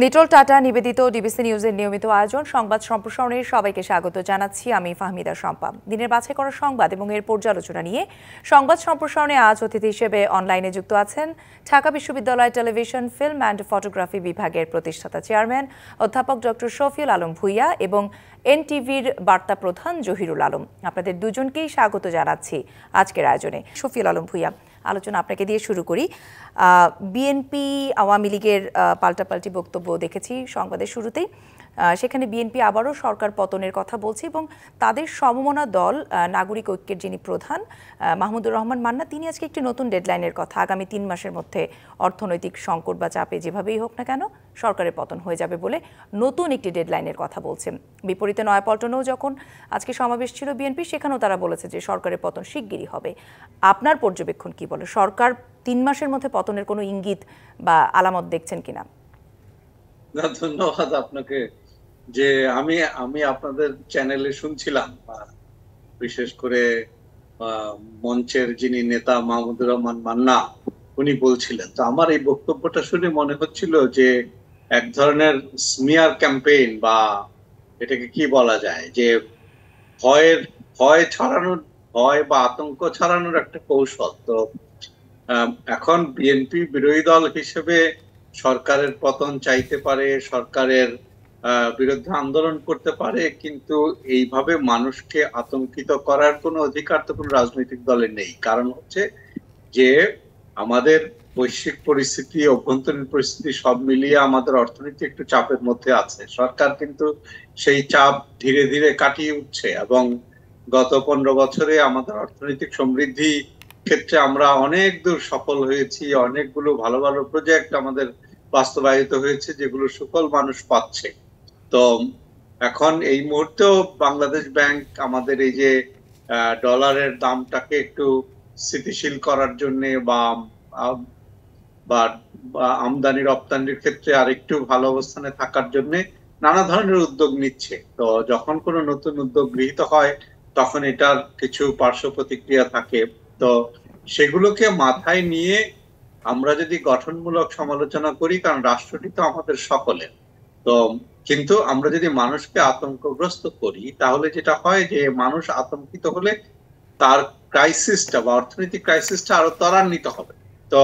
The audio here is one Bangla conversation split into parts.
লিটল টাটা নিবেদিত ডিবিসি নিউজের নিয়মিত আয়োজন সংবাদ সম্প্রসারণে সবাইকে স্বাগত জানাচ্ছি। আমি ফাহমিদা শম্পা। দিনের বাছাই করা সংবাদ এবং এর পর্যালোচনা নিয়ে সংবাদ সম্প্রসারণে আজ অতিথি হিসেবে অনলাইনে যুক্ত আছেন ঢাকা বিশ্ববিদ্যালয় টেলিভিশন, ফিল্ম অ্যান্ড ফটোগ্রাফি বিভাগের প্রতিষ্ঠাতা চেয়ারম্যান অধ্যাপক ডক্টর শফিউল আলম ভূঁইয়া এবং এনটিভির বার্তা প্রধান জহিরুল আলম। আপনাদের দুজনকেই স্বাগত জানাচ্ছি আজকের আয়োজনে। শফিউল আলম ভূঁইয়া, আলোচনা আপনাকে দিয়ে শুরু করি। বিএনপি আওয়ামী লীগের পাল্টাপাল্টি বক্তব্য দেখেছি সংবাদের শুরুতেই। সেখানে বিএনপি আবারও সরকার পতনের কথা বলছে এবং তাদের সমমনা দল নাগরিক ঐক্যের যিনি প্রধান মাহমুদুর রহমান মান্না, তিনি আজকে একটি নতুন ডেডলাইনের কথা, আগামী ৩ মাসের মধ্যে অর্থনৈতিক সংকট বা চাপে যেভাবেই হোক না কেন সরকারের পতন হয়ে যাবে বলে নতুন একটি ডেডলাইনের কথা বলছেন। বিপরীতে নয়াপল্টনেও যখন আজকে সমাবেশ ছিল বিএনপি, সেখানেও তারা বলেছে যে সরকারের পতন শিগগিরই হবে। আপনার পর্যবেক্ষণ কি বলে? সরকার ৩ মাসের মধ্যে পতনের কোনো ইঙ্গিত বা আলামত দেখছেন কিনা? ধন্যবাদ আপনাকে। যে আমি আপনাদের চ্যানেলে শুনছিলাম, বিশেষ করে মঞ্চের যিনি নেতা মাহমুদুর রহমান মান্না, উনি বলছিলেন, তো আমার এই বক্তব্যটা শুনে মনে হচ্ছিল যে এক ধরনের স্মিয়ার ক্যাম্পেইন, বা এটাকে কি বলা যায়, যে ভয় ছড়ানোর, ভয় বা আতঙ্ক ছড়ানোর একটা কৌশল। তো এখন বিএনপি বিরোধী দল হিসেবে সরকারের পতন চাইতে পারে, সরকারের বিরুদ্ধে আন্দোলন করতে পারে, কিন্তু এইভাবে মানুষকে আতঙ্কিত করার কোনো অধিকার তো কোনো রাজনৈতিক দলের নেই। কারণ হচ্ছে যে আমাদের বৈশ্বিক পরিস্থিতি, অভ্যন্তরীণ পরিস্থিতি সব মিলিয়ে আমাদের অর্থনীতি একটু চাপের মধ্যে আছে। সরকার কিন্তু সেই চাপ ধীরে ধীরে কাটিয়ে উঠছে এবং গত 15 বছরে আমাদের অর্থনৈতিক সমৃদ্ধি ক্ষেত্রে আমরা অনেক দূর সফল হয়েছি। অনেকগুলো ভালো ভালো প্রজেক্ট আমাদের বাস্তবায়িত হয়েছে, যেগুলো সুফল মানুষ পাচ্ছে। তো এখন এই মুহূর্তেও বাংলাদেশ ব্যাংক আমাদের এই যে ডলারের দামটাকে একটু স্থিতিশীল করার জন্য বা আমদানি রপ্তানির ক্ষেত্রে আরেকটু ভালো অবস্থানে থাকার জন্য নানা ধরনের উদ্যোগ নিচ্ছে। তো যখন কোনো নতুন উদ্যোগ গৃহীত হয় তখন এটার কিছু পার্শ্ব প্রতিক্রিয়া থাকে। তো সেগুলোকে মাথায় নিয়ে আমরা যদি গঠনমূলক সমালোচনা করি, কারণ রাষ্ট্রটি তো আমাদের সকলের, তো কিন্তু আমরা যদি মানুষকে আতঙ্কগ্রস্ত করি, তাহলে যেটা হয় যে মানুষ আতঙ্কিত হলে তার ক্রাইসিসটা বা অর্থনৈতিক ক্রাইসিসটা আরো ত্বরান্বিত হবে। তো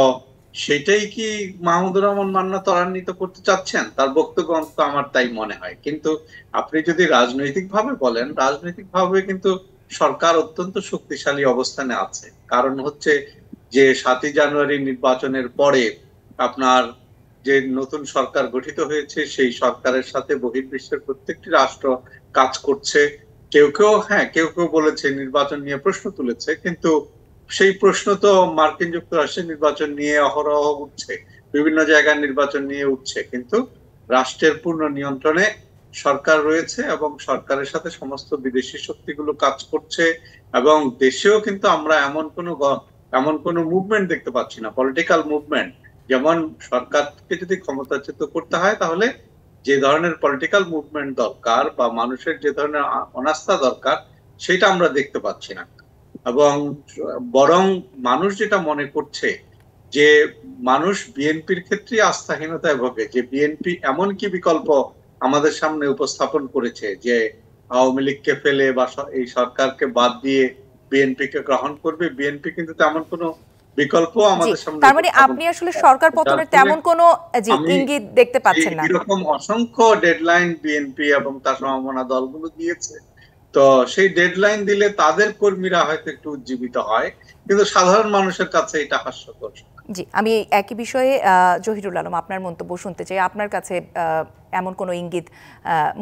সেটাই কি মাহমুদুর রহমান মান্না ত্বরান্বিত করতে চাচ্ছেন? তার বক্তব্য অন্তত আমার তাই মনে হয়। কিন্তু আপনি যদি রাজনৈতিক ভাবে বলেন, রাজনৈতিক ভাবে কিন্তু সরকার অত্যন্ত শক্তিশালী অবস্থানে আছে। কারণ হচ্ছে যে 7ই জানুয়ারি নির্বাচনের পরে আপনার যে নতুন সরকার গঠিত হয়েছে, সেই সরকারের সাথে বহির্বিশ্বের প্রত্যেকটি রাষ্ট্র কাজ করছে। কেউ কেউ বলেছে, নির্বাচন নিয়ে প্রশ্ন তুলেছে, কিন্তু সেই প্রশ্ন তো মার্কিন যুক্তরাষ্ট্রের নির্বাচন নিয়ে অহরহ উঠছে, বিভিন্ন জায়গার নির্বাচন নিয়ে উঠছে, কিন্তু রাষ্ট্রের পূর্ণ নিয়ন্ত্রণে সরকার রয়েছে এবং সরকারের সাথে সমস্ত বিদেশি শক্তিগুলো কাজ করছে। এবং দেশেও কিন্তু আমরা এমন কোনো মুভমেন্ট দেখতে পাচ্ছি না, পলিটিক্যাল মুভমেন্ট। যেমন সরকারকে যদি ক্ষমতাচ্যুত করতে হয়, তাহলে যে ধরনের পলিটিক্যাল মুভমেন্ট দরকার বা মানুষের যে ধরনের অনাস্থা দরকার, সেটা আমরা দেখতে পাচ্ছি না। এবং বরং মানুষ যেটা মনে করছে যে মানুষ বিএনপির ক্ষেত্রে আস্থাহীনতায় ভোগে, যে বিএনপি এমন কি বিকল্প আমাদের সামনে উপস্থাপন করেছে যে আওয়ামী লীগকে ফেলে বা এই সরকারকে বাদ দিয়ে বিএনপি কে গ্রহণ করবে। বিএনপি কিন্তু তেমন কোনো বিকল্প আমাদের সামনে, তার মানে আপনি আসলে সরকার পতনের তেমন কোনো ইঙ্গিত দেখতে পাচ্ছেন না। এরকম অসংখ্য ডেডলাইন বিএনপি এবং তার সমমনা দলগুলো দিয়েছে। তো সেই ডেডলাইন দিলে তাদের কর্মীরা হয়তো একটু উজ্জীবিত হয়, কিন্তু সাধারণ মানুষের কাছে এটা হাস্যকর। জি, আমি একই বিষয়ে জহিরুল আলম আপনার মন্তব্য শুনতে চাই। আপনার কাছে এমন কোনো ইঙ্গিত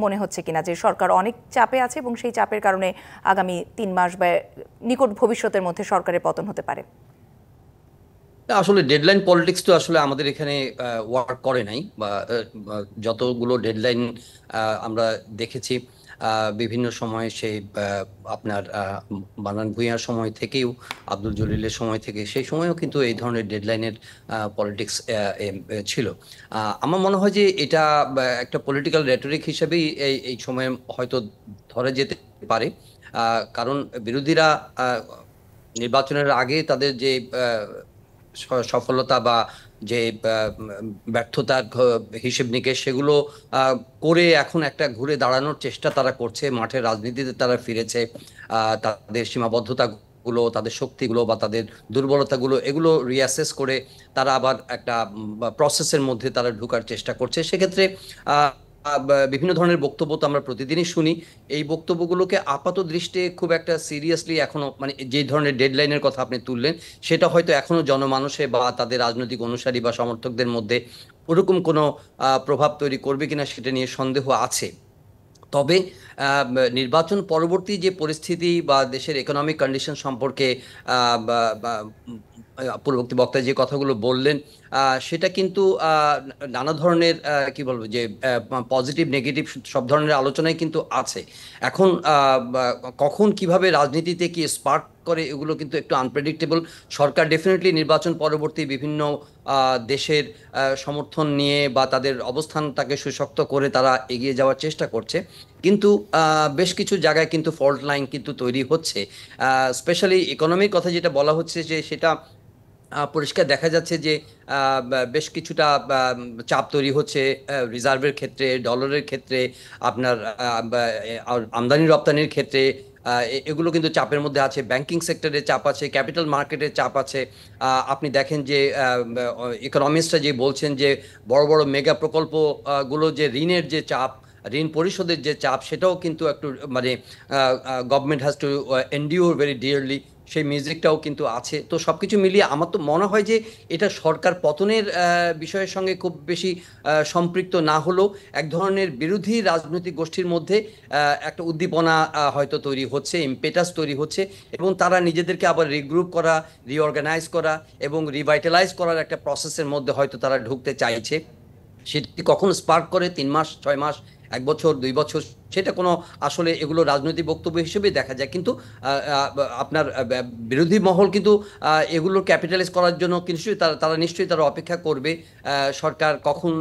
মনে হচ্ছে কিনা যে সরকার অনেক চাপে আছে এবং সেই চাপের কারণে আগামী 3 মাস বা নিকট ভবিষ্যতের মধ্যে সরকারের পতন হতে পারে? আসলে ডেডলাইন পলিটিক্স তো আসলে আমাদের এখানে ওয়ার্ক করে নাই, বা যতগুলো ডেডলাইন আমরা দেখেছি বিভিন্ন সময়ে, সেই আপনার বানান ভূঁইয়ার সময় থেকেও, আব্দুল জলিলের সময় থেকে, সেই সময়ও কিন্তু এই ধরনের ডেডলাইনের পলিটিক্স ছিল। আমার মনে হয় যে এটা একটা পলিটিক্যাল রেটরিক হিসেবেই এই সময়ে হয়তো ধরে যেতে পারে। কারণ বিরোধীরা নির্বাচনের আগে তাদের যে সফলতা বা যে ব্যর্থতার হিসেব নিকেশ সেগুলো করে এখন একটা ঘুরে দাঁড়ানোর চেষ্টা তারা করছে, মাঠের রাজনীতিতে তারা ফিরেছে। তাদের সীমাবদ্ধতা গুলো, তাদের শক্তিগুলো বা তাদের দুর্বলতাগুলো এগুলো রিঅ্যাসেস করে তারা আবার একটা প্রসেসের মধ্যে তারা ঢোকার চেষ্টা করছে। সেক্ষেত্রে বিভিন্ন ধরনের বক্তব্য তো আমরা প্রতিদিনই শুনি। এই বক্তব্যগুলোকে আপাত দৃষ্টিতে খুব একটা সিরিয়াসলি এখনো, মানে যে ধরনের ডেডলাইনের কথা আপনি তুললেন, সেটা হয়তো এখনো জনমানসে বা তাদের রাজনৈতিক অনুসারী বা সমর্থকদের মধ্যে ওরকম কোনো প্রভাব তৈরি করবে কিনা সেটা নিয়ে সন্দেহ আছে। তবে নির্বাচন পরবর্তী যে পরিস্থিতি বা দেশের ইকোনমিক কন্ডিশন সম্পর্কে পূর্ববর্তী বক্তা যে কথাগুলো বললেন, সেটা কিন্তু নানা ধরনের কি বলবো যে পজিটিভ নেগেটিভ সব ধরনের আলোচনাই কিন্তু আছে। এখন কখন কিভাবে রাজনীতিতে কি স্পার্ক করে এগুলো কিন্তু একটু আনপ্রেডিক্টেবল। সরকার ডেফিনেটলি নির্বাচন পরবর্তী বিভিন্ন দেশের সমর্থন নিয়ে বা তাদের অবস্থানটাকে সুশক্ত করে তারা এগিয়ে যাওয়ার চেষ্টা করছে, কিন্তু বেশ কিছু জায়গায় কিন্তু ফল্ট লাইন কিন্তু তৈরি হচ্ছে। স্পেশালি ইকোনমির কথা যেটা বলা হচ্ছে যে সেটা পরিষ্কার দেখা যাচ্ছে যে বেশ কিছুটা চাপ তৈরি হচ্ছে রিজার্ভের ক্ষেত্রে, ডলারের ক্ষেত্রে, আপনার আমদানি রপ্তানির ক্ষেত্রে। এগুলো কিন্তু চাপের মধ্যে আছে। ব্যাংকিং সেক্টরে চাপ আছে, ক্যাপিটাল মার্কেটের চাপ আছে। আপনি দেখেন যে ইকোনমিস্টরা যে বলছেন যে বড় বড় মেগা প্রকল্প গুলো যে ঋণের যে চাপ, ঋণ পরিশোধের যে চাপ, সেটাও কিন্তু একটু মানে government has to endure very dearly, সেই মিউজিকটাও কিন্তু আছে। তো সবকিছু মিলিয়ে আমার তো মনে হয় যে এটা সরকার পতনের বিষয়ের সঙ্গে খুব বেশি সম্পৃক্ত না হলেও এক ধরনের বিরোধী রাজনৈতিক গোষ্ঠীর মধ্যে একটা উদ্দীপনা হয়তো তৈরি হচ্ছে, ইম্পেটাস তৈরি হচ্ছে, এবং তারা নিজেদেরকে আবার রিগ্রুপ করা, রিঅর্গানাইজ করা এবং রিভাইটালাইজ করার একটা প্রসেসের মধ্যে হয়তো তারা ঢুকতে চাইছে। সেটি কখন স্পার্ক করে, 3 মাস, 6 মাস, 1 বছর, 2 বছর, সেটা কোনো আসলে এগুলো রাজনৈতিক বক্তব্য হিসেবে দেখা যায়। কিন্তু আপনার বিরোধী মহল কিন্তু এগুলো ক্যাপিটালাইজ করার জন্য নিশ্চয়ই তারা নিশ্চয়ই তারা অপেক্ষা করবে সরকার কখন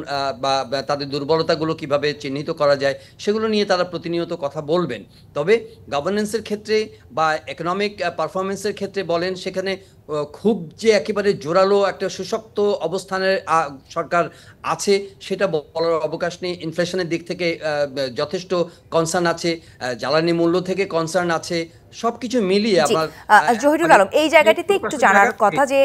বা তাদের দুর্বলতাগুলো কিভাবে চিহ্নিত করা যায় সেগুলো নিয়ে তারা প্রতিনিয়ত কথা বলবেন। তবে গভর্নেন্সের ক্ষেত্রে বা ইকোনমিক পারফরমেন্সের ক্ষেত্রে বলেন, সেখানে খুব যে একেবারে জোরালো একটা সুশক্ত অবস্থানের সরকার আছে সেটা বলার অবকাশ নেই। ইনফ্লেশনের দিক থেকে যথেষ্ট কনসার্ন আছে, জ্বালানি মূল্য থেকে কনসার্ন আছে, সবকিছু মিলিয়ে আমার জহিরুল আলম, এই জায়গাটিতে একটু জানার কথা যে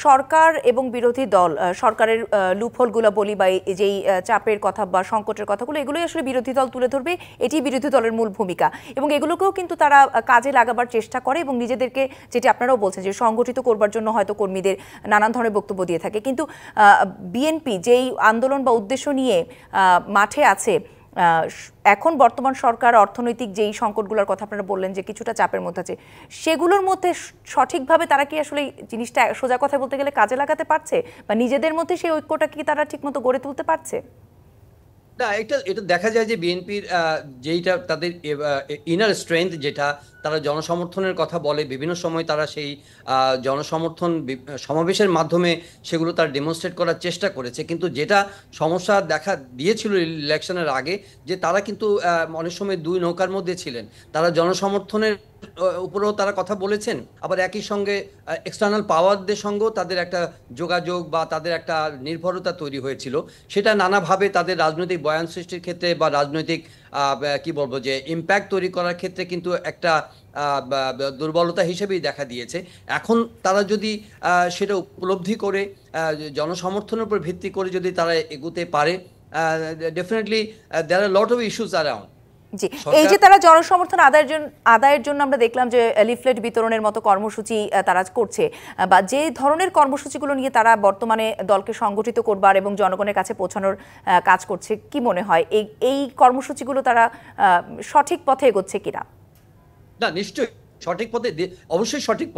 সরকার এবং বিরোধী দল সরকারের লুপহোলগুলো বলি বা যেই চাপের কথা বা সংকটের কথাগুলো, এগুলোই আসলে বিরোধী দল তুলে ধরবে, এটি বিরোধী দলের মূল ভূমিকা, এবং এগুলোকেও কিন্তু তারা কাজে লাগাবার চেষ্টা করে এবং নিজেদেরকে, যেটি আপনারাও বলছেন যে সংগঠিত করবার জন্য হয়তো কর্মীদের নানান ধরনের বক্তব্য দিয়ে থাকে। কিন্তু বিএনপি যেই আন্দোলন বা উদ্দেশ্য নিয়ে মাঠে আছে, এখন বর্তমান সরকার অর্থনৈতিক যেই সংকটগুলোর কথা আপনারা বললেন যে কিছুটা চাপের মধ্যে আছে, সেগুলোর মধ্যে সঠিকভাবে তারা কি আসলে জিনিসটা সোজা কথা বলতে গেলে কাজে লাগাতে পারছে, বা নিজেদের মধ্যে সেই ঐক্যটা কি তারা ঠিকমতো গড়ে তুলতে পারছে? না, এটা দেখা যায় যে বিএনপির যেইটা তাদের ইনার স্ট্রেংথ, যেটা তারা জনসমর্থনের কথা বলে, বিভিন্ন সময় তারা সেই জনসমর্থন সমাবেশের মাধ্যমে সেগুলো তারা ডেমনস্ট্রেট করার চেষ্টা করেছে। কিন্তু যেটা সমস্যা দেখা দিয়েছিল ইলেকশনের আগে, যে তারা কিন্তু অনেক সময় দুই নৌকার মধ্যে ছিলেন। তারা জনসমর্থনের উপরেও তারা কথা বলেছেন, আবার একই সঙ্গে এক্সটার্নাল পাওয়ারদের সঙ্গেও তাদের একটা যোগাযোগ বা তাদের একটা নির্ভরতা তৈরি হয়েছিল। সেটা নানাভাবে তাদের রাজনৈতিক বয়ান সৃষ্টির ক্ষেত্রে বা রাজনৈতিক কি বলবো যে ইম্প্যাক্ট তৈরি করার ক্ষেত্রে কিন্তু একটা দুর্বলতা হিসেবেই দেখা দিয়েছে। এখন তারা যদি সেটা উপলব্ধি করে জনসমর্থনের উপর ভিত্তি করে যদি তারা এগোতে পারে, definitely there are lot of issues around. জি, এই যে তারা জনসমর্থন আদায়ের জন্য আমরা দেখলাম যে লিফলেট বিতরণের মতো কর্মসূচি তারা করছে, বা যে ধরনের কর্মসূচিগুলো নিয়ে তারা বর্তমানে দলকে সংগঠিত করবার এবং জনগণের কাছে পৌঁছানোর কাজ করছে, কি মনে হয় এই কর্মসূচিগুলো তারা সঠিক পথে এগোচ্ছে কিনা? না, নিশ্চয়ই সঠিক পথে, অবশ্যই সঠিক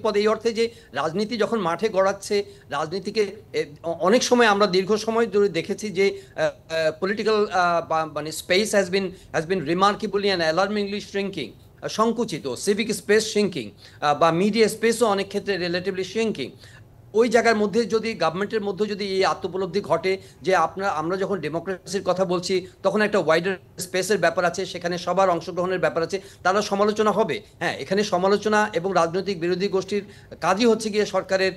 পথ এই অর্থে যে রাজনীতি যখন মাঠে গড়াচ্ছে, রাজনীতিকে অনেক সময় আমরা দীর্ঘ সময় ধরে দেখেছি যে পলিটিক্যাল মানে space has been remarkably and alarmingly shrinking, সংকুচিত, সিভিক স্পেস শ্রিঙ্কিং, বা মিডিয়া স্পেসও অনেক ক্ষেত্রে রিলেটিভলি শ্রিঙ্কিং। ওই জায়গার মধ্যে যদি গভর্নমেন্টের মধ্যে যদি এই আত্মোপলব্ধি ঘটে যে আমরা যখন ডেমোক্রেসির কথা বলছি তখন একটা ওয়াইডার স্পেসের ব্যাপার আছে, সেখানে সবার অংশগ্রহণের ব্যাপার আছে, তারা সমালোচনা হবে। হ্যাঁ, এখানে সমালোচনা এবং রাজনৈতিক বিরোধী গোষ্ঠীর কাজই হচ্ছে গিয়ে সরকারের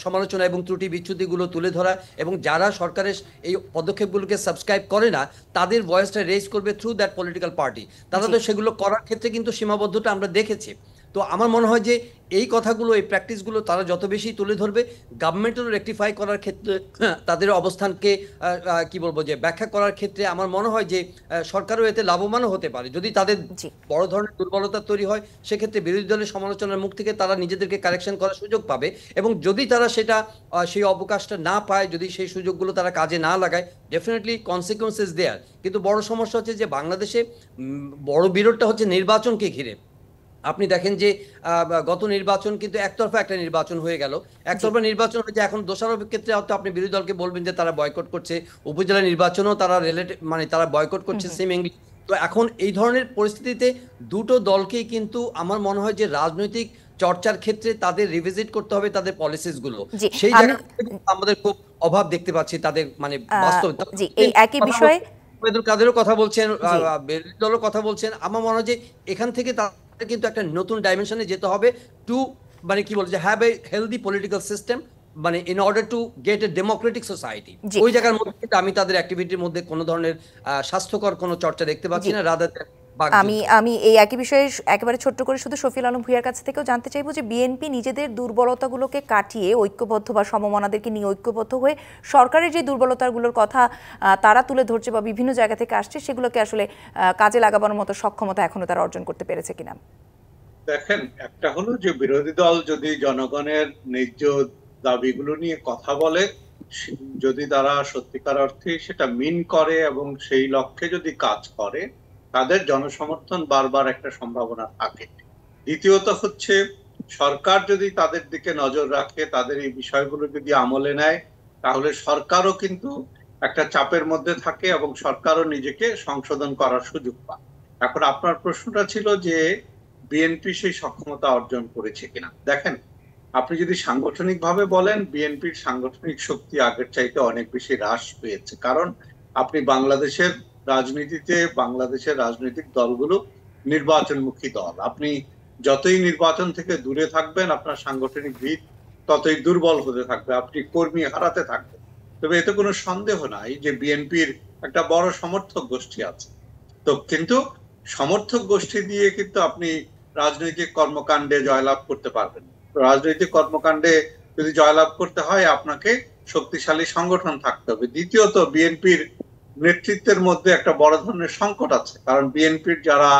সমালোচনা এবং ত্রুটি বিচ্যুতিগুলো তুলে ধরা, এবং যারা সরকারের এই পদক্ষেপগুলোকে সাবস্ক্রাইব করে না তাদের ভয়েসটা রেজ করবে থ্রু দ্যাট পলিটিক্যাল পার্টি। তারা তো সেগুলো করার ক্ষেত্রে কিন্তু সীমাবদ্ধতা আমরা দেখেছি। তো আমার মনে হয় যে এই কথাগুলো, এই প্র্যাকটিসগুলো তারা যত বেশি তুলে ধরবে, গভর্নমেন্টেরও রেকটিফাই করার ক্ষেত্রে, তাদের অবস্থানকে কি বলবো যে ব্যাখ্যা করার ক্ষেত্রে আমার মনে হয় যে সরকারও এতে লাভবানও হতে পারে। যদি তাদের বড় ধরনের দুর্বলতা তৈরি হয় সেক্ষেত্রে বিরোধী দলের সমালোচনার মুখ থেকে তারা নিজেদেরকে কারেকশন করার সুযোগ পাবে, এবং যদি তারা সেই অবকাশটা না পায়, যদি সেই সুযোগগুলো তারা কাজে না লাগায়, ডেফিনেটলি কনসিকুয়েন্সেস দেয়ার। কিন্তু বড় সমস্যা হচ্ছে যে বাংলাদেশে বড় বিরোধটা হচ্ছে নির্বাচনকে ঘিরে। আপনি দেখেন যে গত নির্বাচন কিন্তু একতরফা একটা নির্বাচন হয়ে গেল, একতরফা নির্বাচন হয়েছে। এখন দোষারোপের ক্ষেত্রে হয়তো আপনি বিরোধী দলকে বলবেন যে তারা বয়কট করছে, উপজেলা নির্বাচনও তারা তারা বয়কট করছে সিমিংলি। তো এখন এই ধরনের পরিস্থিতিতে দুটো দলকেই কিন্তু আমার মনে হয় যে রাজনৈতিক চর্চার ক্ষেত্রে তাদের রিভিজিট করতে হবে তাদের পলিসিস গুলো। সেই জায়গায় আমাদের খুব অভাব দেখতে পাচ্ছি তাদের বাস্তবে। এই একই বিষয়ে কাদেরও কথা বলছেন, বিরোধী দলও কথা বলছেন। আমার মনে হয় যে এখান থেকে কিন্তু একটা নতুন ডাইমেনশনে যেতে হবে টু কি বলছে have a healthy political system, in order to get a democratic society. ওই জায়গার মধ্যে কিন্তু আমি তাদের অ্যাক্টিভিটির মধ্যে কোনো ধরনের স্বাস্থ্যকর কোনো চর্চা দেখতে পাচ্ছি না। আমি এই একই বিষয়ে একেবারে ছোট্ট করে শুধু শফিউল আলম ভূঁইয়ার কাছ থেকেও জানতে চাইবো যে বিএনপি নিজেদের দুর্বলতাগুলোকে কাটিয়ে ঐক্যবদ্ধ বা সমমনাদেরকে নিয়ে ঐক্যবদ্ধ হয়ে সরকারের যে দুর্বলতাগুলোর কথা তারা তুলে ধরছে বা বিভিন্ন জায়গা থেকে আসছে সেগুলোকে আসলে কাজে লাগাবার মতো সক্ষমতা এখনো তারা অর্জন করতে পেরেছে কিনা? দেখেন, একটা হলো যে বিরোধী দল যদি জনগণের ন্যায্য দাবিগুলো নিয়ে কথা বলে, যদি তারা সত্যিকার অর্থে সেটা মিন করে এবং সেই লক্ষ্যে যদি কাজ করে, তাদের জনসমর্থন বারবার একটা সম্ভাবনা থাকে। দ্বিতীয়ত হচ্ছে সরকার যদি তাদের দিকে নজর রাখে, তাদের এই বিষয়গুলো যদি আমলে নেয়, তাহলে সরকারও কিন্তু একটা চাপের মধ্যে থাকে এবং সরকারও নিজেকে সংশোধন করার সুযোগ পায়। এখন আপনার প্রশ্নটা ছিল যে বিএনপি সেই সক্ষমতা অর্জন করেছে কিনা। দেখেন, আপনি যদি সাংগঠনিকভাবে বলেন, বিএনপির সাংগঠনিক শক্তি আগের চাইতে অনেক বেশি হ্রাস পেয়েছে। কারণ আপনি বাংলাদেশের রাজনীতিতে, বাংলাদেশের রাজনৈতিক দলগুলো নির্বাচনমুখী দল। আপনি যতই নির্বাচন থেকে দূরে থাকবেন, আপনার সাংগঠনিক ভিত ততই দুর্বল হতে থাকবে, আপনি কর্মী হারাতে থাকবেন। তবে এতে কোনো সন্দেহ নাই যে বিএনপির একটা বড় সমর্থক গোষ্ঠী আছে। তো কিন্তু সমর্থক গোষ্ঠী দিয়ে কিন্তু আপনি রাজনৈতিক কর্মকাণ্ডে জয়লাভ করতে পারবেন। রাজনৈতিক কর্মকাণ্ডে যদি জয়লাভ করতে হয়, আপনাকে শক্তিশালী সংগঠন থাকতে হবে। দ্বিতীয়ত, বিএনপির নেতৃত্বের মধ্যে একটা বড় ধরনের সংকট আছে। কারণ বিএনপির যারা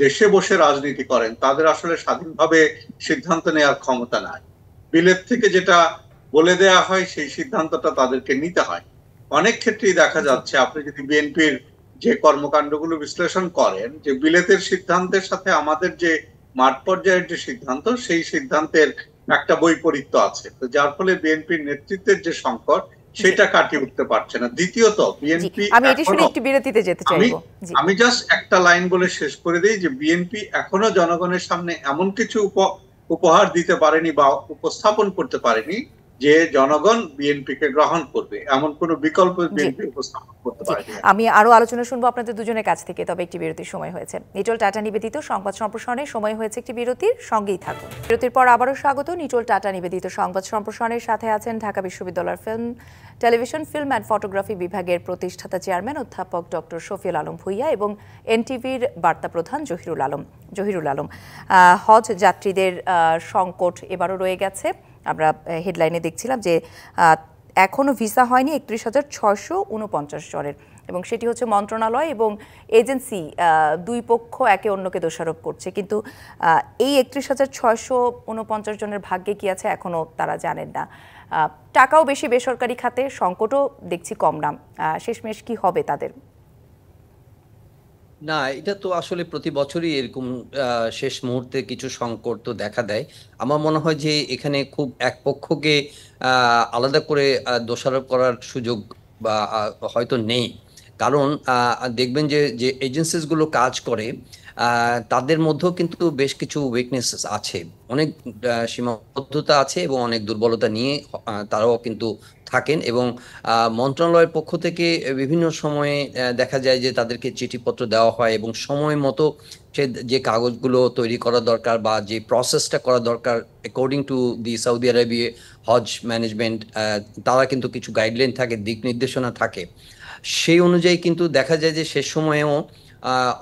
দেশে বসে রাজনীতি করেন, তাদের আসলে স্বাধীনভাবে সিদ্ধান্ত নেওয়ার ক্ষমতা নাই। বিলেত থেকে যেটা বলে দেয়া হয় সেই সিদ্ধান্তটা তাদেরকে নিতে হয়। অনেক ক্ষেত্রেই দেখা যাচ্ছে, আপনি যদি বিএনপির যে কর্মকাণ্ডগুলো বিশ্লেষণ করেন, যে বিলেতের সিদ্ধান্তের সাথে আমাদের যে মাঠ পর্যায়ের যে সিদ্ধান্ত, সেই সিদ্ধান্তের একটা বৈপরীত্য আছে। তো যার ফলে বিএনপির নেতৃত্বের যে সংকট, সেটা কাটিয়ে উঠতে পারছে না। দ্বিতীয়ত, বিএনপি, আমি জাস্ট একটা লাইন বলে শেষ করে দিই যে বিএনপি এখনো জনগণের সামনে এমন কিছু উপহার দিতে পারেনি বা উপস্থাপন করতে পারেনি যে জনগণ বিএনপিকে গ্রহণ করবে, এমন কোন বিকল্প বিএনপি উপস্থাপন করতে পারেনি। আমি আরো আলোচনা শুনবো আপনাদের দুজনের কাছ থেকে, তবে একটি বিরতির সময় হয়েছে। নিটোল টাটা নিবেদিত সংবাদ সম্প্রসারণের সময় হয়েছে একটি বিরতির, সঙ্গেই থাকুন। বিরতির পর আবারও স্বাগত। নিটোল টাটা নিবেদিত সংবাদ সম্প্রসারণের সাথে আছেন ঢাকা বিশ্ববিদ্যালয়ের টেলিভিশন ফিল্ম অ্যান্ড ফটোগ্রাফি বিভাগের প্রতিষ্ঠাতা চেয়ারম্যান অধ্যাপক ডক্টর শফিউল আলম ভূঁইয়া এবং এনটিভির বার্তা প্রধান জহিরুল আলম। হজ যাত্রীদের সংকট এবারও রয়ে গেছে। আমরা হেডলাইনে দেখছিলাম যে এখনও ভিসা হয়নি 31,649 জনের, এবং সেটি হচ্ছে মন্ত্রণালয় এবং এজেন্সি দুই পক্ষ একে অন্যকে দোষারোপ করছে। কিন্তু এই 31,649 জনের ভাগ্যে কি আছে এখনও তারা জানেন না। টাকাও বেশি বেসরকারি খাতে, সংকটও দেখছি কম না। শেষমেশ কি হবে তাদের? না, এটা তো আসলে প্রতি বছরই এরকম শেষ মুহূর্তে কিছু সংকট তো দেখা দেয়। আমার মনে হয় যে এখানে খুব এক পক্ষকে আলাদা করে দোষারোপ করার সুযোগ বা হয়তো নেই। কারণ দেখবেন যে যে এজেন্সিসগুলো কাজ করে তাদের মধ্যেও কিন্তু বেশ কিছু উইকনেস আছে, অনেক সীমাবদ্ধতা আছে এবং অনেক দুর্বলতা নিয়ে তারাও কিন্তু থাকেন। এবং মন্ত্রণালয়ের পক্ষ থেকে বিভিন্ন সময়ে দেখা যায় যে তাদেরকে চিঠিপত্র দেওয়া হয় এবং সময় মতো সে যে কাগজগুলো তৈরি করা দরকার বা যে প্রসেসটা করা দরকার according to the Saudi Arabia হজ ম্যানেজমেন্ট, তারা কিন্তু কিছু গাইডলাইন থাকে, দিক নির্দেশনা থাকে। সেই অনুযায়ী কিন্তু দেখা যায় যে শেষ সময়েও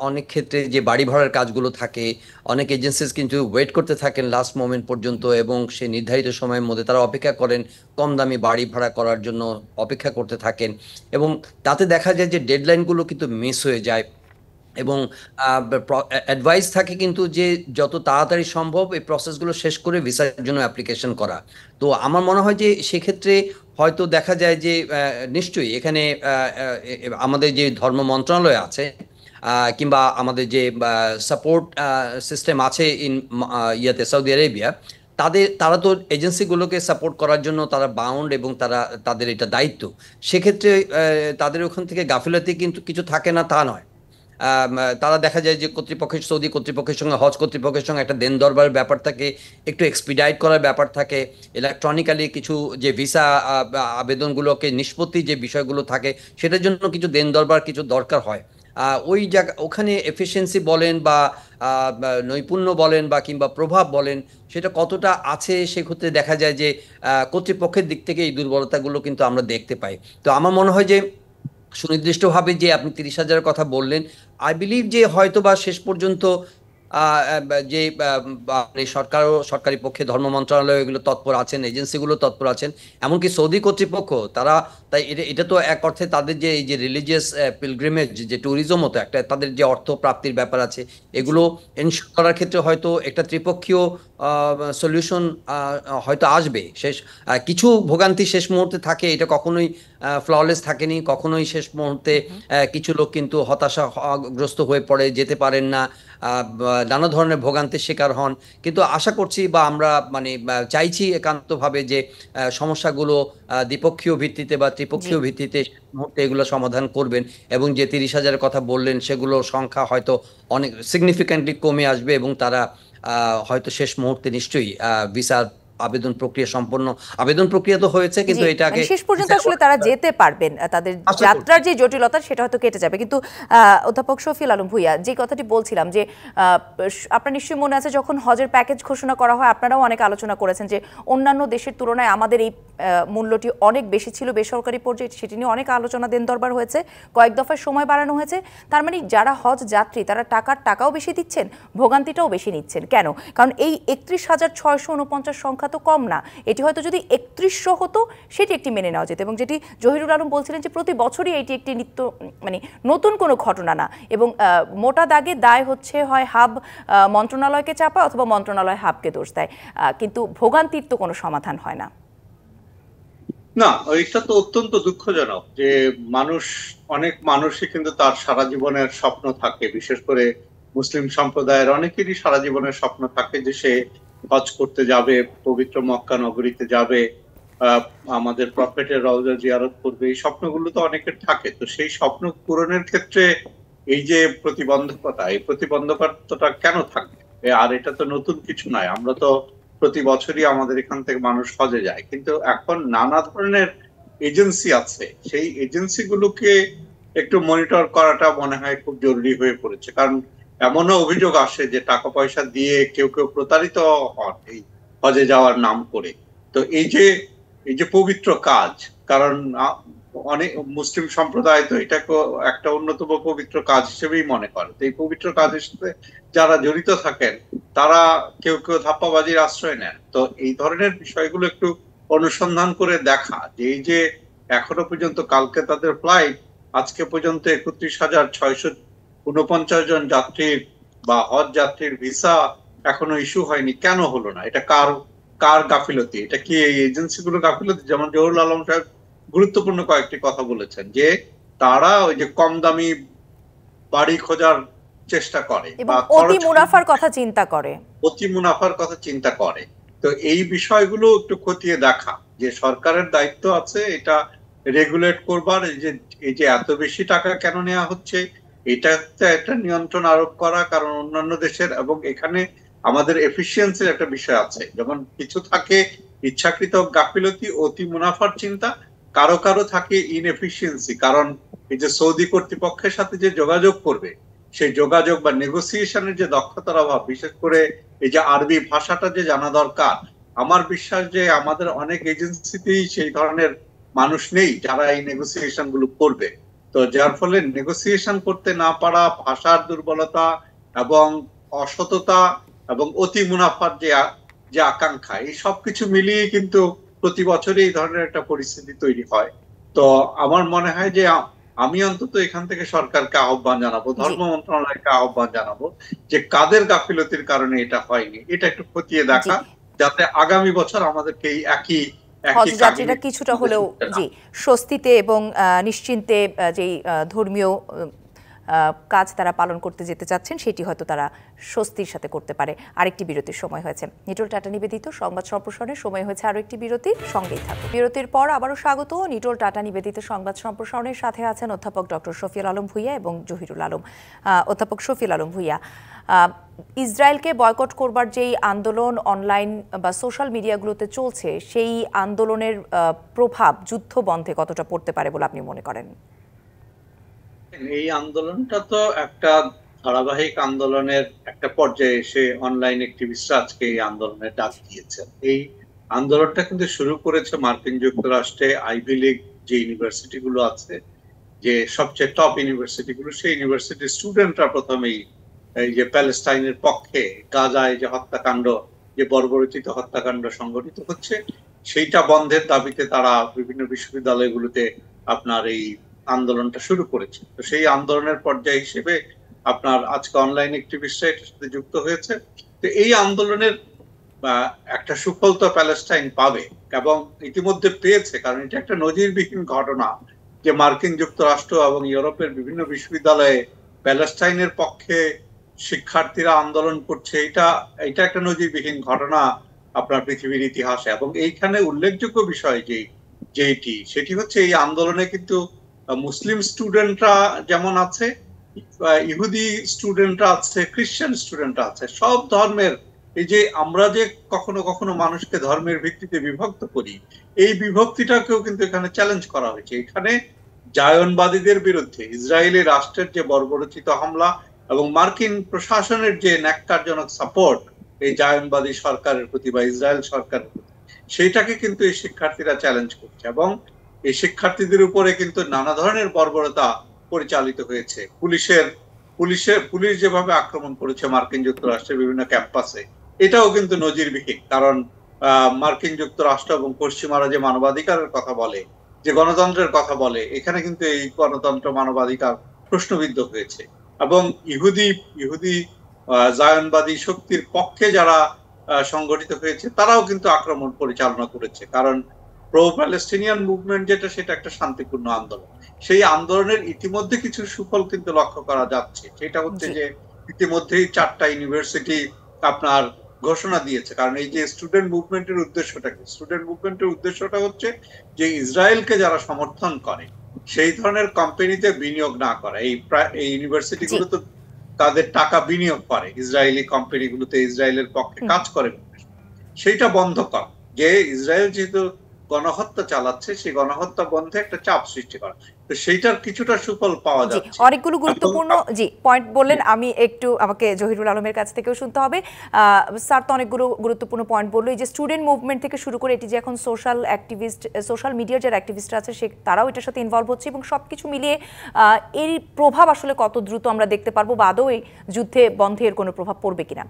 অনেক ক্ষেত্রে যে বাড়ি ভাড়ার কাজগুলো থাকে, অনেক এজেন্সিস কিন্তু ওয়েট করতে থাকেন লাস্ট মোমেন্ট পর্যন্ত এবং সেই নির্ধারিত সময়ের মধ্যে তারা অপেক্ষা করেন কম দামি বাড়ি ভাড়া করার জন্য অপেক্ষা করতে থাকেন। এবং তাতে দেখা যায় যে ডেডলাইনগুলো কিন্তু মিস হয়ে যায়। এবং অ্যাডভাইস থাকে কিন্তু যে যত তাড়াতাড়ি সম্ভব এই প্রসেসগুলো শেষ করে ভিসার জন্য অ্যাপ্লিকেশন করা। তো আমার মনে হয় যে সেক্ষেত্রে হয়তো দেখা যায় যে নিশ্চয়ই এখানে আমাদের যে ধর্ম মন্ত্রণালয় আছে কিংবা আমাদের যে সাপোর্ট সিস্টেম আছে ইয়াতে সৌদি আরেবিয়া, তারা তো এজেন্সিগুলোকে সাপোর্ট করার জন্য তারা বাউন্ড এবং তাদের এটা দায়িত্ব। সেক্ষেত্রে তাদের ওখান থেকে গাফিলতি কিন্তু কিছু থাকে না তা নয়। তারা দেখা যায় যে সৌদি কর্তৃপক্ষের সঙ্গে হজ কর্তৃপক্ষের সঙ্গে একটা দেন দরবারের ব্যাপার থাকে, একটু এক্সপিডাইট করার ব্যাপার থাকে, ইলেকট্রনিক্যালি কিছু যে ভিসা আবেদনগুলোকে নিষ্পত্তি যে বিষয়গুলো থাকে সেটার জন্য কিছু দেন দরবার কিছু দরকার হয়। ওই জায়গা ওখানে এফিসিয়েন্সি বলেন বা নৈপুণ্য বলেন বা কিংবা প্রভাব বলেন সেটা কতটা আছে সেক্ষেত্রে দেখা যায় যে কর্তৃপক্ষের দিক থেকে এই দুর্বলতাগুলো কিন্তু আমরা দেখতে পাই। তো আমার মনে হয় যে সুনির্দিষ্টভাবে যে আপনি 30,000-এর কথা বললেন, আই বিলিভ যে হয়তো বা শেষ পর্যন্ত যে সরকারি পক্ষে ধর্ম মন্ত্রণালয় এগুলো তৎপর আছেন, এজেন্সিগুলো তৎপর আছেন, এমনকি সৌদি কর্তৃপক্ষ তারা তাই এটা তো এক অর্থে তাদের যে এই যে রিলিজিয়াস পিলগ্রিমেজ যে ট্যুরিজম মতো একটা তাদের যে অর্থ প্রাপ্তির ব্যাপার আছে এগুলো এনশিওর করার ক্ষেত্রে হয়তো একটা ত্রিপক্ষীয় সলিউশন হয়তো আসবে। কিছু ভোগান্তি শেষ মুহূর্তে থাকে, এটা কখনোই ফ্ললেস থাকেনি, কখনোই শেষ মুহূর্তে কিছু লোক কিন্তু হতাশাগ্রস্ত হয়ে পড়ে, যেতে পারেন না, নানা ধরনের ভোগান্তির শিকার হন। কিন্তু আশা করছি বা আমরা মানে চাইছি একান্তভাবে যে সমস্যাগুলো দ্বিপক্ষীয় ভিত্তিতে বা ত্রিপক্ষীয় ভিত্তিতে মুহূর্তে এগুলো সমাধান করবেন এবং যে 30,000-এর কথা বললেন সেগুলোর সংখ্যা হয়তো অনেক সিগনিফিক্যান্টলি কমে আসবে এবং তারা হয়তো শেষ মুহূর্তে নিশ্চয়ই ভিসার আবেদন প্রক্রিয়া তো হয়েছে কিন্তু এটাকে শেষ পর্যন্ত আসলে তারা যেতে পারবেন, তাদের যাত্রার যে জটিলতা সেটা হয়তো কেটে যাবে। কিন্তু অধ্যাপক শফিউল আলম ভূঁইয়া, যে কথাটি বলছিলাম যে আপনার নিশ্চয়ই মনে আছে যখন হজের প্যাকেজ ঘোষণা করা হয় আপনারাও অনেক আলোচনা করেছেন যে অন্যান্য দেশের তুলনায় আমাদের এই মূল্যটি অনেক বেশি ছিল বেসরকারি পর্যায়ে, সেটি নিয়ে অনেক আলোচনা দেন দরবার হয়েছে, কয়েক দফায় সময় বাড়ানো হয়েছে। তার মানে যারা হজ যাত্রী তারা টাকাও বেশি দিচ্ছেন, ভোগান্তিটাও বেশি নিচ্ছেন। কেন? কারণ এই 31,649 সংখ্যা তো কম না, এটি হয়তো যদি 3100 হতো সেটি একটি মেনে নেওয়া যেত। এবং যেটি জহিরুল আলম বলছিলেন যে প্রতি বছরই এটি একটি মানে নতুন কোনো ঘটনা না এবং মোটা দাগে দায় হচ্ছে হয় হাব মন্ত্রণালয়কে চাপা অথবা মন্ত্রণালয় হাবকে দোষ দেয়, কিন্তু ভোগান্তির তো কোনো সমাধান হয় না। না, এটা তো অত্যন্ত দুঃখজনক যে অনেক মানুষই কিন্তু তার সারা জীবনের স্বপ্ন থাকে, বিশেষ করে মুসলিম সম্প্রদায়ের অনেকেরই সারা জীবনের স্বপ্ন থাকে যে সে হজ করতে যাবে, পবিত্র মক্কা নগরীতে যাবে, আমাদের প্রফেটের রওজা জিয়ারত করবে। এই স্বপ্নগুলো তো অনেকের থাকে। তো সেই স্বপ্ন পূরণের ক্ষেত্রে এই যে প্রতিবন্ধকতা, এই প্রতিবন্ধকতাটা কেন থাকবে? আর এটা তো নতুন কিছু নয়, আমরা তো প্রতি বছরই আমাদের এখান থেকে মানুষ হজে যায়। কিন্তু এখন নানা ধরনের এজেন্সি আছে, সেই এজেন্সিগুলোকে একটু মনিটর করাটা মনে হয় খুব জরুরি হয়ে পড়েছে। কারণ এমনও অভিযোগ আসে যে টাকা পয়সা দিয়ে কেউ প্রতারিত হন এই হজে যাওয়ার নাম করে। তো এই যে পবিত্র কাজ, কারণ অনেক মুসলিম সম্প্রদায় তো এটাকে একটা অন্যতম পবিত্র কাজ হিসেবেই মনে করে। তো এই পবিত্র কাজের সাথে যারা জড়িত থাকেন তারা কেউ ধাপ্পাবাজির আশ্রয় নেন। তো এই ধরনের বিষয়গুলো একটু অনুসন্ধান করে দেখা যে এই যে এখনো পর্যন্ত, কালকে তাদের ফ্লাইট, আজকে পর্যন্ত 31,649 জন যাত্রীর বা হজ যাত্রীর ভিসা এখনো ইস্যু হয়নি। কেন হলো না? এটা কার গাফিলতি? এটা কি এই এজেন্সিগুলো গাফিলতি? যেমন জহুরুল আলম সাহেব গুরুত্বপূর্ণ কয়েকটি কথা বলেছেন যে তারা ওই যে কম দামি বাড়ি খোঁজার চেষ্টা করে বা অতি মুনাফার কথা চিন্তা করে। তো এই বিষয়গুলো একটু খতিয়ে দেখা যে সরকারের দায়িত্ব আছে এটা রেগুলেট করবার, এই যে এত বেশি টাকা কেন নেওয়া হচ্ছে, এটাতে একটা নিয়ন্ত্রণ আরোপ করা। কারণ অন্যান্য দেশের এবং এখানে আমাদের এফিসিয়েন্সির একটা বিষয় আছে, যেমন কিছু থাকে ইচ্ছাকৃত গাফিলতি, অতি মুনাফার চিন্তা, কারো কারো থাকে ইনএফিসিয়েন্সি। কারণ এই যে সৌদি কর্তৃপক্ষের সাথে যে যোগাযোগ করবে, সেই যোগাযোগ বা নেগোসিয়েশনের যে দক্ষতার অভাব, বিশেষ করে এই যে আরবি ভাষাটা যে জানা দরকার, আমার বিশ্বাস যে আমাদের অনেক এজেন্সিতেই সেই ধরনের মানুষ নেই যারা এই নেগোসিয়েশন গুলো করবে। তো যার ফলে নেগোসিয়েশন করতে না পারা, ভাষার দুর্বলতা এবং অসততা এবং অতি মুনাফার যে আকাঙ্ক্ষা, এই সবকিছু মিলিয়ে কিন্তু প্রতি বছরই এই ধরনের একটা পরিস্থিতি তৈরি হয়। তো আমার মনে হয় যে আমি অন্তত এখান থেকে সরকারকে আহ্বান জানাবো, ধর্ম মন্ত্রণালয়কে আহ্বান জানাবো যে কাদের গাফিলতির কারণে এটা হয়নি, এটা একটু খতিয়ে দেখা, যাতে আগামী বছর আমাদেরকে এই একই হজযাত্রীরা কিছুটা হলেও স্বস্তিতে এবং নিশ্চিন্তে যেই ধর্মীয় কাজ তারা পালন করতে যেতে চাচ্ছেন সেটি হয়তো তারা স্বস্তির সাথে করতে পারে। আরেকটি বিরতির সময় হয়েছে। নিটোল টাটা নিবেদিত সংবাদ সম্প্রসারণের সময় হয়েছে আরো একটি বিরতির, সঙ্গেই থাকুন। বিরতির পর আবারও স্বাগত। নিটোল টাটা নিবেদিত সংবাদ সম্প্রসারণের সাথে আছেন অধ্যাপক ডক্টর শফিউল আলম ভূঁইয়া এবং জহিরুল আলম। অধ্যাপক শফিউল আলম ভূঁইয়া, ইসরায়েলকে বয়কট করবার যেই আন্দোলন অনলাইন বা সোশ্যাল মিডিয়াগুলোতে চলছে, সেই আন্দোলনের প্রভাব যুদ্ধ বন্ধে কতটা পড়তে পারে বলে আপনি মনে করেন? এই আন্দোলনটা তো একটা ধারাবাহিক আন্দোলনের একটা পর্যায়ে এসে অনলাইন অ্যাক্টিভিস্টরা আজকে এই আন্দোলনের ডাক দিয়েছেন। এই আন্দোলনটা কিন্তু শুরু করেছে মার্কিন যুক্তরাষ্ট্রে আইভি লীগ যে ইউনিভার্সিটি গুলো আছে, যে সবচেয়ে টপ ইউনিভার্সিটি গুলো, সেই ইউনিভার্সিটির স্টুডেন্টরা প্রথমেই এই যে প্যালেস্টাইনের পক্ষে গাজায় যে হত্যাকাণ্ড, যে বর্বরচিত হত্যাকাণ্ড সংঘটিত হচ্ছে, সেইটা বন্ধের দাবিতে তারা বিভিন্ন বিশ্ববিদ্যালয়গুলোতে আপনার এই আন্দোলনটা শুরু করেছে। তো সেই আন্দোলনের পর্যায় হিসেবে আপনার আজকে অনলাইন অ্যাক্টিভিস্টরা এটার সাথে যুক্ত হয়েছে। তো এই আন্দোলনের একটা সুফল তো প্যালেস্টাইন পাবে এবং ইতিমধ্যে পেয়েছে, কারণ এটা একটা নজিরবিহীন ঘটনা যে মার্কিন যুক্তরাষ্ট্র এবং ইউরোপের বিভিন্ন বিশ্ববিদ্যালয়ে প্যালেস্টাইনের পক্ষে শিক্ষার্থীরা আন্দোলন করছে। এটা একটা নজিরবিহীন ঘটনা আপনার পৃথিবীর ইতিহাসে। এবং এইখানে উল্লেখযোগ্য বিষয় সেটি হচ্ছে এই আন্দোলনে কিন্তু মুসলিম স্টুডেন্টরা যেমন আছে, ইহুদি স্টুডেন্টরা আছে, খ্রিস্টান স্টুডেন্টরা আছে, সব ধর্মের। এই যে আমরা যে কখনো কখনো মানুষকে ধর্মের ভিত্তিতে বিভক্ত করি, এই বিভক্তিটাকেও কিন্তু এখানে চ্যালেঞ্জ করা হয়েছে। এখানে জায়নবাদীদের বিরুদ্ধে ইসরায়েলি রাষ্ট্রের যে বর্বরচিত হামলা এবং মার্কিন প্রশাসনের যে ন্যাক্কারজনক সাপোর্ট এই জায়নবাদী সরকারের প্রতি বা ইসরায়েল সরকারের প্রতি, সেইটাকে কিন্তু এই শিক্ষার্থীরা চ্যালেঞ্জ করছে। এবং এই শিক্ষার্থীদের উপরে কিন্তু নানা ধরনের বর্বরতা পরিচালিত হয়েছে। পুলিশ যেভাবে আক্রমণ করেছে মার্কিন যুক্তরাষ্ট্রের বিভিন্ন ক্যাম্পাসে, এটাও কিন্তু নজিরবিহীন। কারণ মার্কিন যুক্তরাষ্ট্র এবং পশ্চিমারা যে মানবাধিকারের কথা বলে, যে গণতন্ত্রের কথা বলে, এখানে কিন্তু এই গণতন্ত্র মানবাধিকার প্রশ্নবিদ্ধ হয়েছে। এবং ইহুদি জায়নবাদী শক্তির পক্ষে যারা সংগঠিত হয়েছে, তারাও কিন্তু আক্রমণ পরিচালনা করেছে। কারণ প্রো প্যালেস্টিনিয়ান মুভমেন্ট যেটা, সেটা একটা শান্তিপূর্ণ আন্দোলন। সেই আন্দোলনের ইতিমধ্যে কিছু সুফল কিন্তু লক্ষ্য করা যাচ্ছে। সেটা হচ্ছে যে ইতিমধ্যেই 4টা ইউনিভার্সিটি আপনার ঘোষণা দিয়েছে। কারণ এই যে স্টুডেন্ট মুভমেন্টের উদ্দেশ্যটা কি? স্টুডেন্ট মুভমেন্টের উদ্দেশ্যটা হচ্ছে যে ইসরায়েলকে যারা সমর্থন করে সেই ধরনের কোম্পানিতে বিনিয়োগ না করা। এই ইউনিভার্সিটি গুলো তো তাদের টাকা বিনিয়োগ করে ইসরায়েলি কোম্পানিগুলোতে, ইসরায়েলের পক্ষে কাজ করে, সেইটা বন্ধ করা। যে ইসরায়েল যেহেতু গণহত্যা চালাচ্ছে, সেই গণহত্যা বন্ধে একটা চাপ সৃষ্টি করা, তো সেইটার কিছুটা সুফল পাওয়া যাচ্ছে। অনেকগুলো গুরুত্বপূর্ণ পয়েন্ট বললেন। আমি একটু আমাকে জহিরুল আলমের কাছ থেকেও শুনতে হবে। স্যার তো অনেকগুলো গুরুত্বপূর্ণ পয়েন্ট বললো। এই যে স্টুডেন্ট মুভমেন্ট থেকে শুরু করে এটি যে এখন সোশ্যাল মিডিয়ার যারা অ্যাক্টিভিস্টরা আছে তারাও এটার সাথে ইনভলভ হচ্ছে, এবং সবকিছু মিলিয়ে এর প্রভাব আসলে কত দ্রুত আমরা দেখতে পারবো, বা আদৌ এই যুদ্ধে বন্ধের কোনো প্রভাব পড়বে কিনা?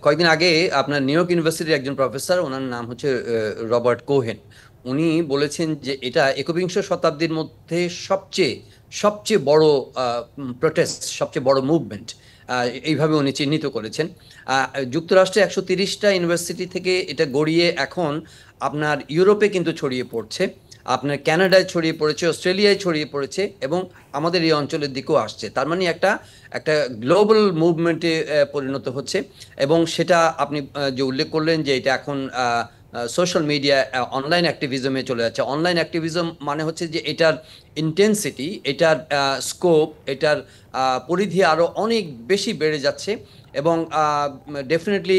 কয়েকদিন আগে আপনার নিউ ইয়র্ক ইউনিভার্সিটির একজন প্রফেসর, ওনার নাম হচ্ছে রবার্ট কোহেন, উনি বলেছেন যে এটা একবিংশ শতাব্দীর মধ্যে সবচেয়ে বড় প্রোটেস্ট, সবচেয়ে বড় মুভমেন্ট, এইভাবে উনি চিহ্নিত করেছেন। যুক্তরাষ্ট্রে 130টা ইউনিভার্সিটি থেকে এটা গড়িয়ে এখন আপনার ইউরোপে কিন্তু ছড়িয়ে পড়ছে, আপনার কানাডায় ছড়িয়ে পড়েছে, অস্ট্রেলিয়ায় ছড়িয়ে পড়েছে, এবং আমাদের এই অঞ্চলের দিকেও আসছে। তার মানে একটা গ্লোবাল মুভমেন্টে পরিণত হচ্ছে। এবং সেটা আপনি যে উল্লেখ করলেন যে এটা এখন সোশ্যাল মিডিয়া অনলাইন অ্যাক্টিভিজমে চলে যাচ্ছে। অনলাইন অ্যাক্টিভিজম মানে হচ্ছে যে এটার ইন্টেন্সিটি, এটার স্কোপ, এটার পরিধি আরো অনেক বেশি বেড়ে যাচ্ছে এবং ডেফিনেটলি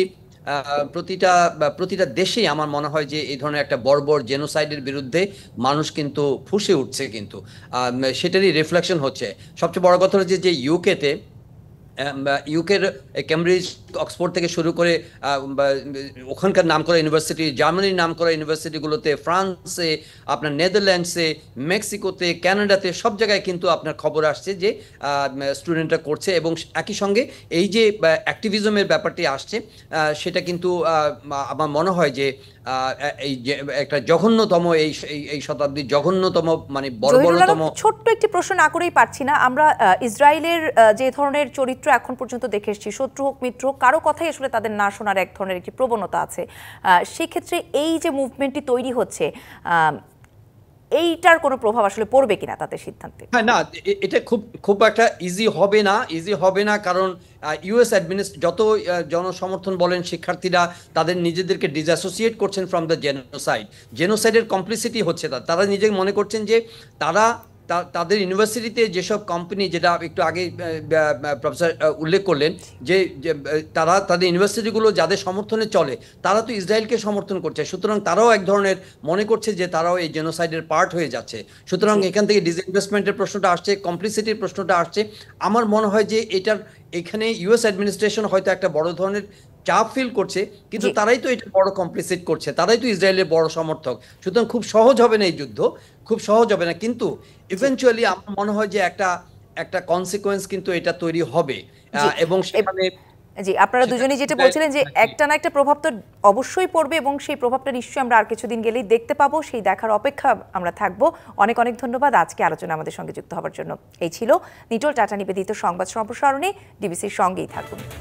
প্রতিটা দেশেই আমার মনে হয় যে এই ধরনের একটা বর্বর জেনোসাইডের বিরুদ্ধে মানুষ কিন্তু ফুঁসে উঠছে, কিন্তু সেটারই রিফ্লেকশন হচ্ছে। সবচেয়ে বড় কথা হচ্ছে যে ইউকেতে, ইউকের ক্যামব্রিজ অক্সফোর্ড থেকে শুরু করে ওখানকার নামকরা ইউনিভার্সিটি, জার্মানির নামকরা ইউনিভার্সিটিগুলোতে, ফ্রান্সে, আপনার নেদারল্যান্ডসে, মেক্সিকোতে, কানাডাতে সব জায়গায় কিন্তু আপনার খবর আসছে যে স্টুডেন্টরা করছে এবং একই সঙ্গে এই যে অ্যাক্টিভিজমের ব্যাপারটি আসছে সেটা কিন্তু আমার মনে হয় যে এই যে একটা জঘন্যতম এই শতাব্দীর জঘন্যতম মানে বর্বরতম। ছোট্ট একটি প্রশ্ন না করেই পারছি না, আমরা ইসরায়েলের যে ধরনের চরিত্র এখন পর্যন্ত দেখে এসেছি, শত্রু হোক মিত্র হোক, কারো কথাই আসলে তাদের না শোনার এক ধরনের একটি প্রবণতা আছে। সেক্ষেত্রে এই যে মুভমেন্টটি তৈরি হচ্ছে, এইটার কোনো প্রভাব আসলে পড়বে কিনা তাদের সিদ্ধান্তে? হ্যাঁ, না, এটা খুব খুব একটা ইজি হবে না, কারণ ইউএস যত জনসমর্থন বলেন, শিক্ষার্থীরা তাদের নিজেদেরকে ডিসঅ্যাসোসিয়েট করছেন ফ্রম দ্য জেনোসাইডের কমপ্লিসিটি হচ্ছে। তারা নিজে মনে করছেন যে তারা তাদের ইউনিভার্সিটিতে যেসব কোম্পানি, যেটা একটু আগে প্রফেসর উল্লেখ করলেন, যে তারা তাদের ইউনিভার্সিটিগুলো যাদের সমর্থনে চলে তারা তো ইসরায়েলকে সমর্থন করছে, সুতরাং তারাও এক ধরনের মনে করছে যে তারাও এই জেনোসাইডের পার্ট হয়ে যাচ্ছে। সুতরাং এখান থেকে ডিসইনভেস্টমেন্টের প্রশ্নটা আসছে, কমপ্লিসিটির প্রশ্নটা আসছে। আমার মনে হয় যে এখানে ইউএস অ্যাডমিনিস্ট্রেশন হয়তো একটা বড় ধরনের চাপ ফিল করছে, কিন্তু তারাই তো এটা বড় কমপ্লিসিট করছে, তারাই তো ইসরায়েলের বড় সমর্থক। সুতরাং খুব সহজ হবে না এই যুদ্ধ, খুব সহজ হবে না, কিন্তু ইভেনচুয়ালি আমার মনে হয় যে একটা কনসিকোয়েন্স কিন্তু এটা তৈরি হবে এবং সেখানে জি, আপনারা দুজনেই যেটা বলছিলেন যে একটা না একটা প্রভাব তো অবশ্যই পড়বে এবং সেই প্রভাবটা নিশ্চয়ই আমরা আর কিছুদিন গেলেই দেখতে পাবো, সেই দেখার অপেক্ষা আমরা থাকবো। অনেক অনেক ধন্যবাদ আজকে আলোচনা আমাদের সঙ্গে যুক্ত হওয়ার জন্য। এই ছিল নিটোল টাটা নিবেদিত সংবাদ সম্প্রসারণে, ডিবিসির সঙ্গেই থাকুন।